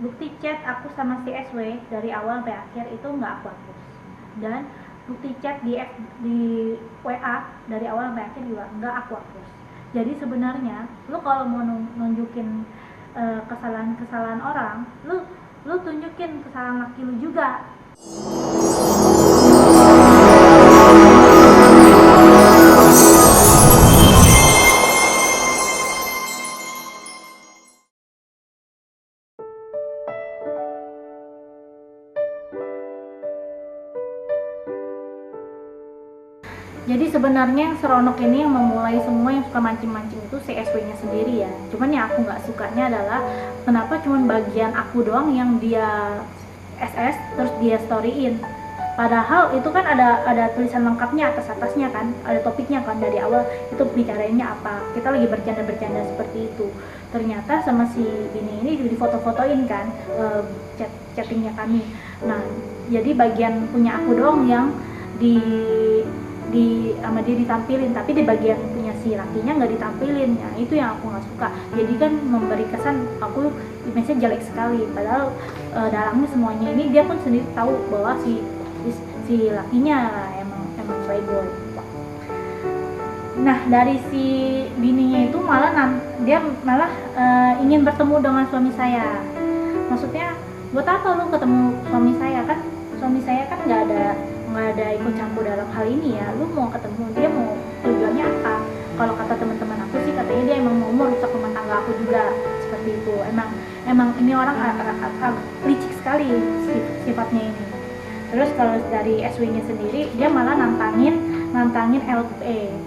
bukti chat aku sama si SW dari awal sampai akhir itu nggak aku hapus, dan bukti chat di WA dari awal sampai akhir juga nggak aku hapus. Jadi sebenarnya lu kalau mau nunjukin kesalahan-kesalahan orang, lu tunjukin kesalahan laki lu juga. Jadi sebenarnya yang seronok ini yang memulai semua yang suka mancing-mancing itu si SW-nya sendiri ya. Cuman yang aku nggak sukanya adalah kenapa cuman bagian aku doang yang dia SS terus dia storyin. Padahal itu kan ada tulisan lengkapnya atasnya kan, ada topiknya kan dari awal itu bicarainnya apa. Kita lagi bercanda-bercanda seperti itu. Ternyata sama si Bini ini di foto-fotoin kan chattingnya kami. Nah, jadi bagian punya aku doang yang sama dia ditampilin, tapi di bagian punya si lakinya nggak ditampilin. Nah, itu yang aku nggak suka. Jadi kan memberi kesan aku image-nya jelek sekali, padahal dalamnya semuanya ini dia pun sendiri tahu bahwa si lakinya emang playboy. Nah, dari si bininya itu dia malah ingin bertemu dengan suami saya. Maksudnya buat apa lu ketemu suami saya, kan suami saya kan nggak ada ikut campur dalam hal ini ya. Lu mau ketemu dia, mau tujuannya apa? Kalau kata teman-teman aku sih katanya dia emang mau merusak rumah tangga aku juga, seperti itu. Emang ini orang licik sekali sifatnya ini. Terus kalau dari SW-nya sendiri, dia malah nantangin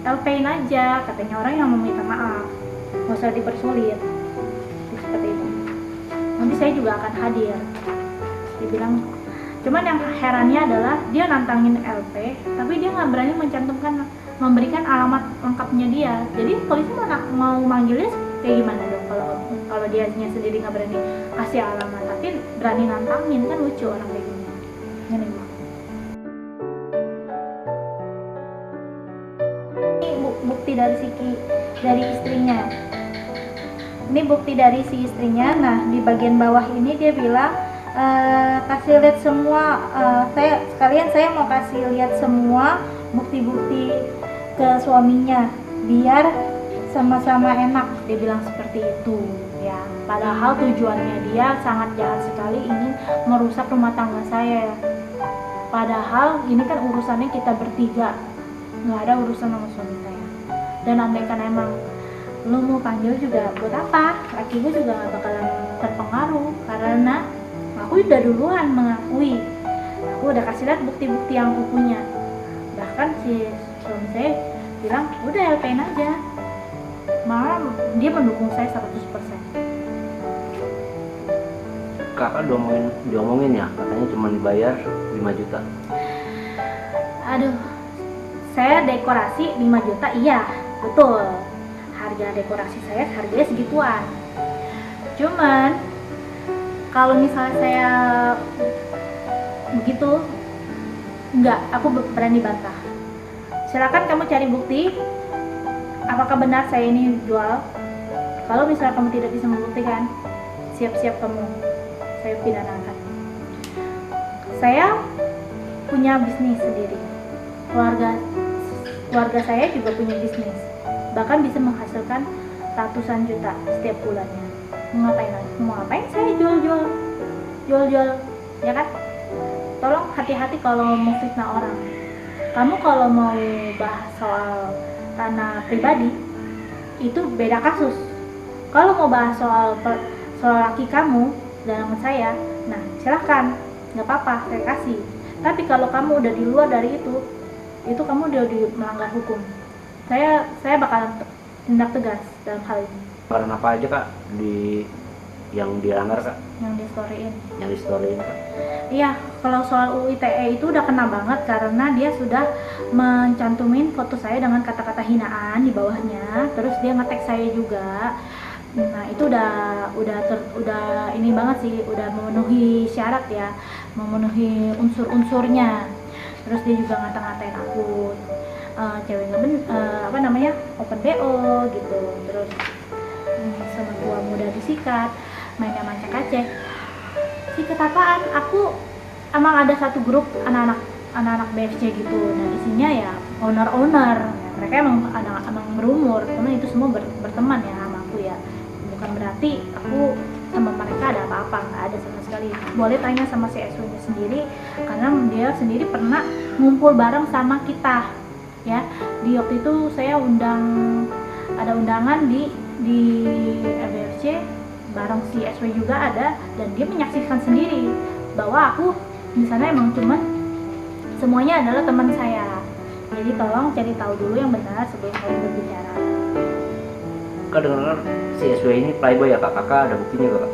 LP-in aja, katanya orang yang meminta maaf, nggak usah dipersulit, seperti itu. Nanti saya juga akan hadir, dibilang. Cuman yang herannya adalah dia nantangin LP, tapi dia nggak berani memberikan alamat lengkapnya dia. Jadi polisi mau manggilnya kayak gimana dong kalau dia sendiri nggak berani kasih alamat, tapi berani nantangin, kan lucu orang kayak gini. Ini bukti dari istrinya. Ini bukti dari si istrinya. Nah, di bagian bawah ini dia bilang kasih lihat semua, saya mau kasih lihat semua bukti-bukti ke suaminya biar sama-sama enak, dia bilang seperti itu ya. Padahal tujuannya dia sangat jahat sekali, ingin merusak rumah tangga saya. Padahal ini kan urusannya kita bertiga, nggak ada urusan sama suami saya. Dan andaikan emang lu mau panggil juga buat apa, laki gue juga gak bakalan terpengaruh karena aku udah duluan mengakui, aku udah kasih lihat bukti-bukti yang aku punya. Bahkan si suami saya bilang udah LP-in aja, malah dia mendukung saya 100%. Kakak diomongin ya, katanya cuma dibayar 5 juta. Aduh, saya dekorasi 5 juta, iya betul, harga dekorasi saya harganya segituan. Cuman kalau misalnya saya begitu, enggak, aku berani bantah. Silakan kamu cari bukti apakah benar saya ini jual. Kalau misalnya kamu tidak bisa membuktikan, siap-siap kamu saya pidanakan. Saya punya bisnis sendiri, keluarga saya juga punya bisnis, bahkan bisa menghasilkan ratusan juta setiap bulannya. Mau ngapain saya jual ya kan? Tolong hati-hati kalau mau fitnah orang. Kamu kalau mau bahas soal ranah pribadi itu beda kasus. Kalau mau bahas soal laki kamu dan saya, nah silahkan, nggak apa-apa, saya kasih. Tapi kalau kamu udah di luar dari itu kamu udah melanggar hukum. Saya bakalan tindak tegas dalam hal ini. Karena apa aja kak yang dilanggar kak? Yang di storyin Kak? Iya, kalau soal UU ITE itu udah kena banget karena dia sudah mencantumin foto saya dengan kata-kata hinaan di bawahnya, terus dia nge-tag saya juga. Nah, itu udah ini banget sih, udah memenuhi syarat ya, memenuhi unsur-unsurnya. Terus dia juga ngata-ngatain aku cewek open BO gitu. Terus sama tua muda disikat, mainnya macak-acek. Sikat apaan? Aku emang ada satu grup anak-anak BFC gitu. Nah isinya ya owner-owner. Mereka emang berumur, karena itu semua berteman ya sama aku ya. Bukan berarti aku sama mereka ada apa-apa, nggak ada sama sekali. Boleh tanya sama si SW nya sendiri, karena dia sendiri pernah ngumpul bareng sama kita ya. Di waktu itu saya ada undangan di BFC bareng si SW juga ada, dan dia menyaksikan sendiri bahwa aku di sana emang cuman semuanya adalah teman saya. Jadi tolong cari tahu dulu yang benar sebelum kalian berbicara. Kak dengar si SW ini playboy ya kak? Kakak ada buktinya gak kak?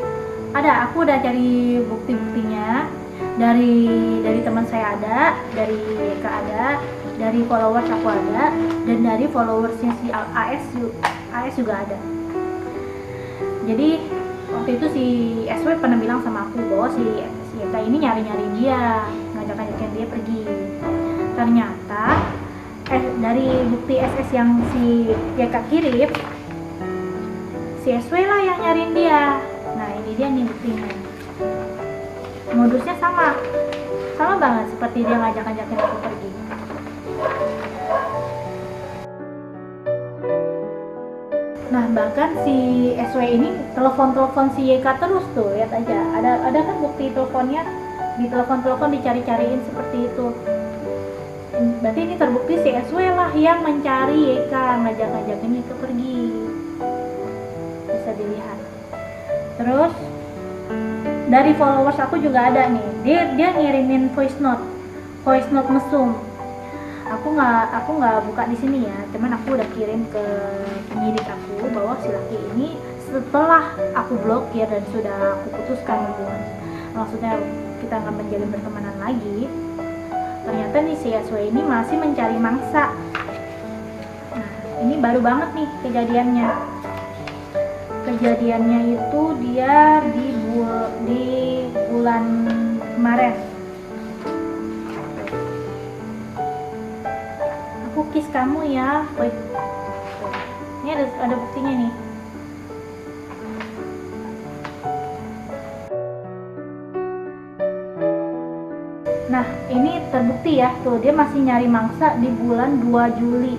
Ada, aku udah cari bukti-buktinya dari teman saya ada, dari YK ada, dari followers aku ada, dan dari followersnya si AS juga ada. Jadi waktu itu si SW pernah bilang sama aku bahwa si YK ini nyari-nyari dia, ngajak-ngajakin dia pergi. Ternyata dari bukti SS yang si YK kirim, si SW lah yang nyariin dia. Nah ini dia nih buktinya. Modusnya sama banget seperti dia ngajak-ngajakin aku pergi. Nah bahkan si SW ini telepon si YK terus tuh, lihat aja. Ada kan bukti teleponnya, di telepon dicari-cariin seperti itu. Berarti ini terbukti si SW lah yang mencari YK, ngajak-ngajakin YK pergi. Bisa dilihat. Terus dari followers aku juga ada nih, dia ngirimin voice note mesum. Aku nggak buka di sini ya, cuman aku udah kirim ke penyidik aku bahwa si laki ini setelah aku blokir dan sudah aku putuskan hubungan, maksudnya kita nggak menjalin pertemanan lagi, ternyata nih si SW ini masih mencari mangsa. Nah ini baru banget nih kejadiannya itu dia di bulan kemarin. Aku kiss kamu ya. Wait. Ini ada buktinya nih. Nah ini terbukti ya, tuh dia masih nyari mangsa di bulan 2 Juli.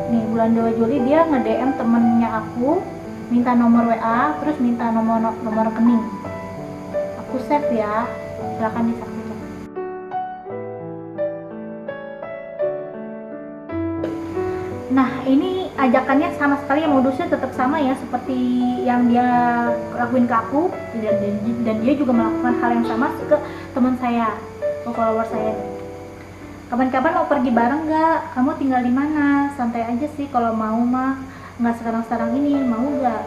Nih bulan 2 Juli dia nge-DM temennya aku, minta nomor WA, terus minta nomor rekening. Aku save ya, silahkan disaksikan. Nah ini ajakannya sama sekali, modusnya tetap sama ya seperti yang dia lakuin ke aku, dan dia juga melakukan hal yang sama ke teman saya, ke follower saya. Kapan-kapan mau pergi bareng nggak? Kamu tinggal di mana? Santai aja sih kalau mau mah, nggak sekarang ini, mau nggak?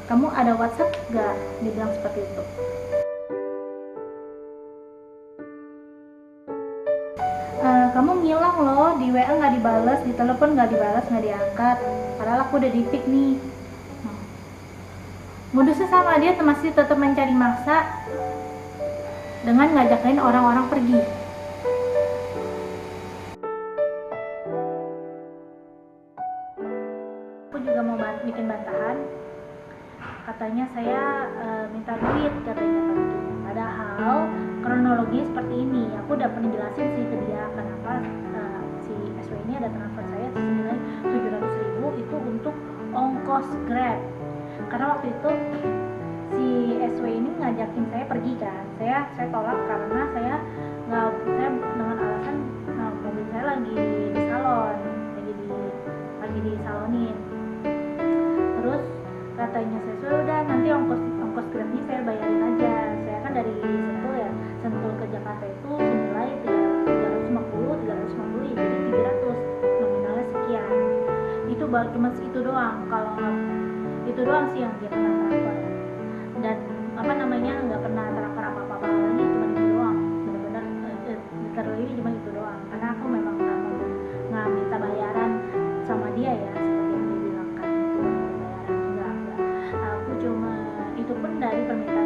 Kamu ada WhatsApp nggak? Dibilang seperti itu. Kamu ngilang loh, di WA nggak dibales, di telepon nggak dibales, nggak diangkat, padahal aku udah di pick nih. Modusnya sama, dia masih tetap mencari mangsa dengan ngajakin orang-orang pergi. Aku juga mau bikin bantahan, katanya saya minta duit katanya pergi. Padahal kronologinya seperti ini, aku udah pernah jelasin sih ke dia kenapa si SW ini ada transfer saya senilai 700.000 itu untuk ongkos Grab. Karena waktu itu si SW ini ngajakin saya pergi kan, saya tolak karena saya dengan alasan mobil saya lagi di salon, lagi di salonin. Terus katanya saya udah nanti ongkos Grabnya saya bayarin aja. Saya kan dari Sentul ke Jakarta itu senilai 350 jadi 300, nominalnya sekian. Itu baru cuma itu doang. Kalau itu doang sih yang dia pernah transfer, dan nggak pernah transfer apa lagi, cuma itu doang. Benar-benar literally ini cuma itu doang, karena aku memang nggak minta bayaran sama dia ya, seperti yang dia bilang kan, itu bayaran enggak. Aku cuma itu pun dari permintaan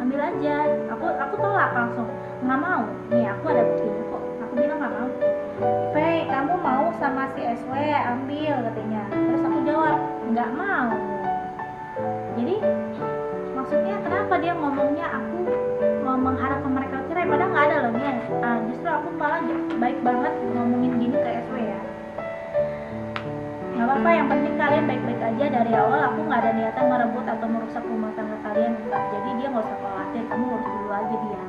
ambil aja. Aku tolak langsung, nggak mau. Nih aku ada buktinya kok. Aku bilang nggak mau. Fei, kamu mau sama si SW, ambil katanya. Terus aku jawab nggak mau. Jadi maksudnya kenapa dia ngomongnya aku mau mengharapkan mereka cerai, padahal nggak ada loh nih. Justru aku malah baik banget ngomongin gini ke SW ya. Nggak apa-apa, yang penting kalian baik-baik aja dari awal. Aku nggak ada niatan merebut atau merusak rumah tangga kalian. Jadi dia nggak usah khawatir, kamu urus dulu aja dia.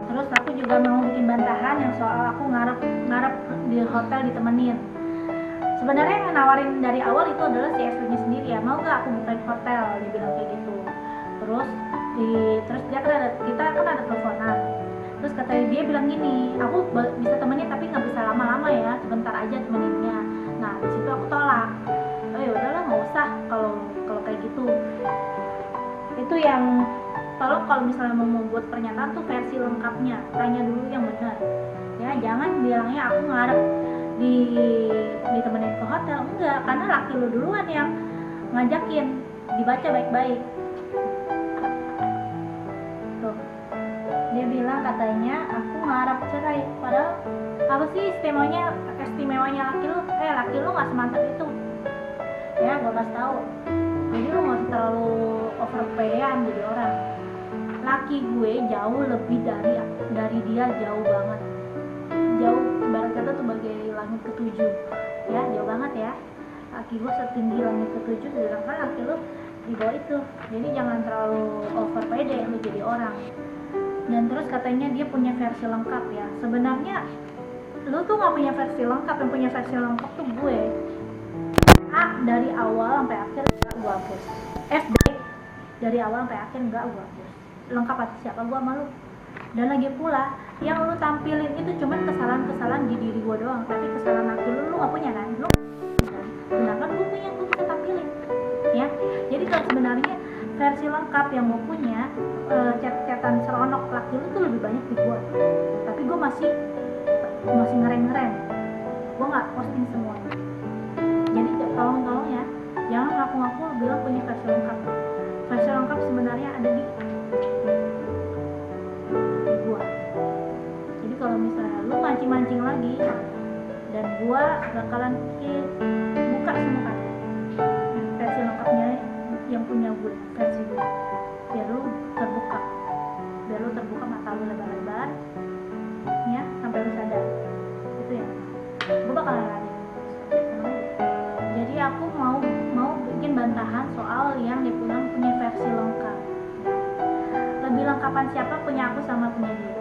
Terus aku juga mau bikin bantahan yang soal aku ngarep di hotel ditemenin. Sebenarnya yang nawarin dari awal itu adalah si SW-nya sendiri ya, mau gak aku bukain hotel, dia bilang kayak gitu. Terus dia kita kan ada teleponan. Terus katanya dia bilang gini, aku bisa temenin tapi nggak bisa lama-lama ya, sebentar aja temeninnya. Nah di situ aku tolak. Oh ya udahlah, nggak usah kalau kayak gitu. Itu yang tolong kalau misalnya mau membuat pernyataan tuh versi lengkapnya, tanya dulu yang benar. Ya jangan bilangnya aku ngarep ditemenin ke hotel, enggak, karena laki lu duluan yang ngajakin. Dibaca baik-baik tuh, dia bilang katanya aku ngarep cerai, padahal apa sih istimewanya laki lu nggak semantap itu ya, gua kasih tahu. Jadi lu nggak usah terlalu overpedean jadi orang. Laki gue jauh lebih dari dia, jauh banget, jauh, ibarat kata tuh bagai langit ketujuh ya, jauh banget ya. Laki gue setinggi langit ketujuh, sedangkan laki lu di bawah itu. Jadi jangan terlalu over pede lu jadi orang. Dan terus katanya dia punya versi lengkap ya. Sebenarnya lu tuh nggak punya versi lengkap, yang punya versi lengkap tuh gue. Dari awal sampai akhir nggak gue hapus. FB dari awal sampai akhir nggak gue hapus. Lengkap atas siapa gue sama lu. Dan lagi pula yang lu tampilin itu cuman kesalahan-kesalahan di diri gue doang, tapi kesalahan laki lu nggak punya kan? Lu kan? Sedangkan gue punya, gue bisa tampilin ya. Jadi kalau sebenarnya versi lengkap yang gue punya, chat-chatan seronok laki lu tuh lebih banyak di gue, tapi gue masih ngerem, gue nggak posting semuanya. Jadi tolong ya, jangan ngaku-ngaku bilang punya versi lengkap. Versi lengkap sebenarnya ada di gua. Jadi kalau misalnya lu mancing-mancing lagi, dan gua bakalan buka semua kan versi lengkapnya yang punya gue, versi gue, biar lu terbuka mata lu lebar-lebar ya, sampai lu sadar. Itu ya, gua bakalan lari. Jadi aku mau bikin bantahan soal yang dibilang punya versi lengkap. Lebih lengkapan siapa, punya aku sama punya dia.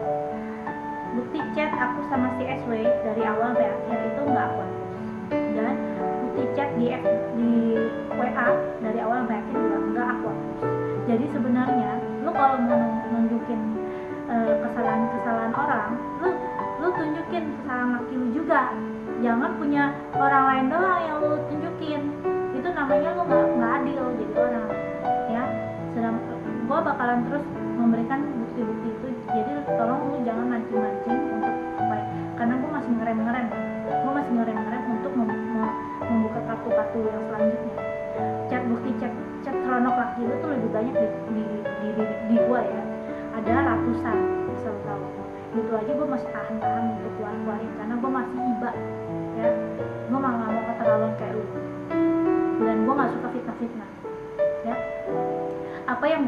Bukti chat aku sama si SW dari awal sampai akhir itu nggak aku hapus. Dan bukti chat di WA dari awal sampai akhir juga nggak aku hapus. Jadi sebenarnya lu kalau mau nunjukin kesalahan orang, lu tunjukin kesalahan laki lu juga. Jangan punya orang lain doang yang lu tunjukin. Itu namanya lu nggak adil jadi orang ya. Sedang gue bakalan terus memberikan bukti-bukti itu. Jadi tolong lu jangan mancing-mancing untuk apa ya, karena gue masih ngerem untuk membuka kartu-kartu yang selanjutnya. Bukti chat seronok laki lu tuh lebih banyak di gue ya, ada ratusan, bisa lu tahu. Itu aja gue masih tahan untuk keluarin karena gue masih iba ya. Gue malah nggak mau keterlaluan kayak lu, dan gue nggak suka fitnah ya. Apa yang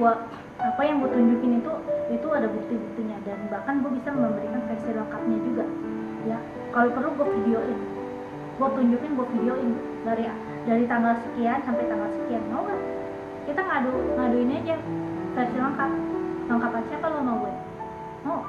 gue tunjukin itu ada bukti-buktinya, dan bahkan gue bisa memberikan versi lengkapnya juga ya. Kalau perlu gue videoin, gue tunjukin, gue videoin dari tanggal sekian sampai tanggal sekian. Mau nggak kita ngaduin aja versi lengkap aja. Kalau mau gue mau